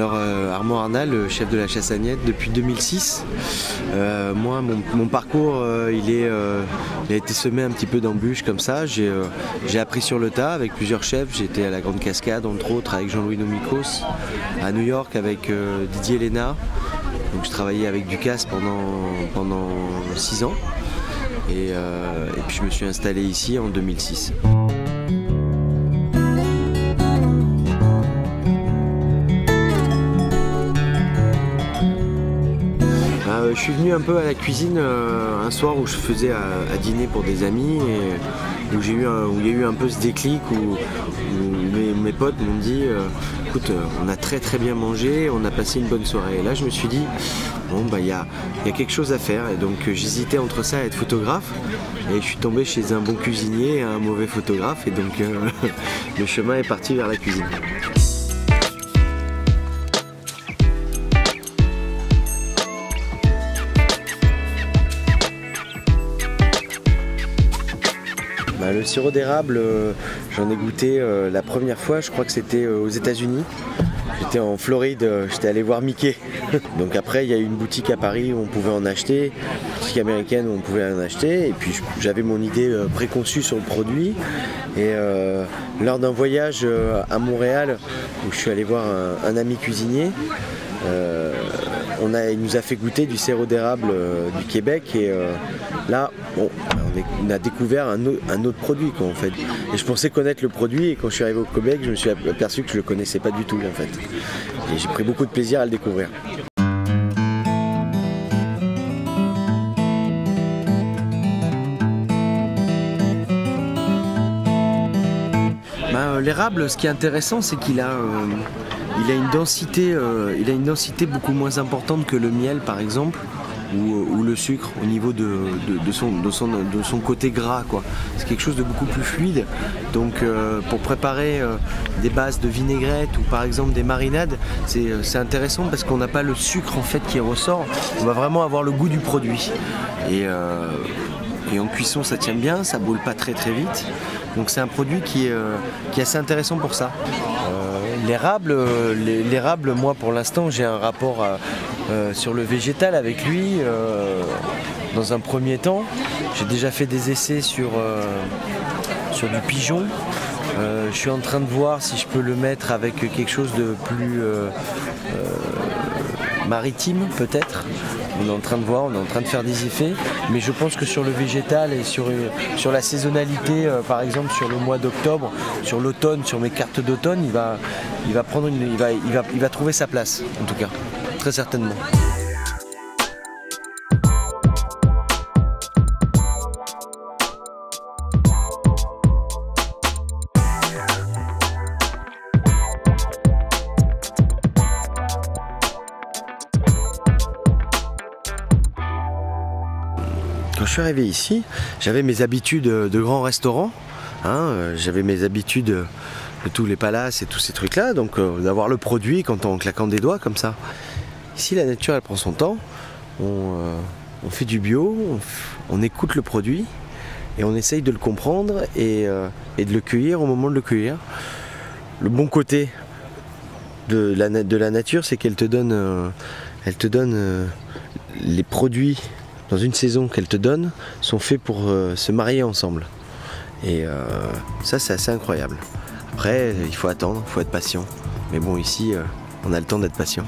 Alors Armand Arnal, le chef de la Chassagnette depuis 2006. Moi, mon parcours, il a été semé un petit peu d'embûches comme ça. J'ai appris sur le tas avec plusieurs chefs. J'étais à la Grande Cascade, entre autres, avec Jean-Louis Nomikos, à New York avec Didier Lénard. Donc je travaillais avec Ducasse pendant 6 ans. Et puis je me suis installé ici en 2006. Je suis venu un peu à la cuisine un soir où je faisais à dîner pour des amis et où il y a eu un peu ce déclic où mes potes m'ont dit écoute, on a très bien mangé, on a passé une bonne soirée. Et là je me suis dit bon bah il y a quelque chose à faire, et donc j'hésitais entre ça et être photographe, et je suis tombé chez un bon cuisinier et un mauvais photographe, et donc le chemin est parti vers la cuisine. Le sirop d'érable, j'en ai goûté la première fois, je crois que c'était aux États-Unis. J'étais en Floride, j'étais allé voir Mickey. Donc après, il y a eu une boutique à Paris où on pouvait en acheter, une boutique américaine où on pouvait en acheter. Et puis j'avais mon idée préconçue sur le produit. Et lors d'un voyage à Montréal, où je suis allé voir un ami cuisinier, il nous a fait goûter du sirop d'érable du Québec, et là on a découvert un autre produit quoi, en fait. Et je pensais connaître le produit, et quand je suis arrivé au Québec je me suis aperçu que je le connaissais pas du tout en fait. Et j'ai pris beaucoup de plaisir à le découvrir. L'érable, ce qui est intéressant, c'est qu'il a une densité beaucoup moins importante que le miel par exemple, ou le sucre, au niveau de son côté gras quoi. C'est quelque chose de beaucoup plus fluide. Donc pour préparer des bases de vinaigrette ou par exemple des marinades, c'est intéressant parce qu'on n'a pas le sucre en fait qui ressort. On va vraiment avoir le goût du produit. Et en cuisson ça tient bien, ça brûle pas très vite. Donc c'est un produit qui est assez intéressant pour ça. L'érable, moi pour l'instant j'ai un rapport sur le végétal avec lui. Dans un premier temps, j'ai déjà fait des essais sur du pigeon. Je suis en train de voir si je peux le mettre avec quelque chose de plus maritime peut-être. On est en train de voir, on est en train de faire des effets, mais je pense que sur le végétal et sur la saisonnalité, par exemple sur le mois d'octobre, sur l'automne, sur mes cartes d'automne, il va trouver sa place, en tout cas, très certainement. Quand je suis arrivé ici, j'avais mes habitudes de grands restaurants, j'avais mes habitudes de tous les palaces et tous ces trucs-là, donc d'avoir le produit en claquant des doigts comme ça. Ici, la nature, elle prend son temps, on fait du bio, on écoute le produit et on essaye de le comprendre et de le cueillir au moment de le cueillir. Le bon côté de la nature, c'est qu'elle te donne les produits dans une saison qu'elle te donne, sont faits pour se marier ensemble. Et ça, c'est assez incroyable. Après, il faut attendre, il faut être patient. Mais bon, ici, on a le temps d'être patient.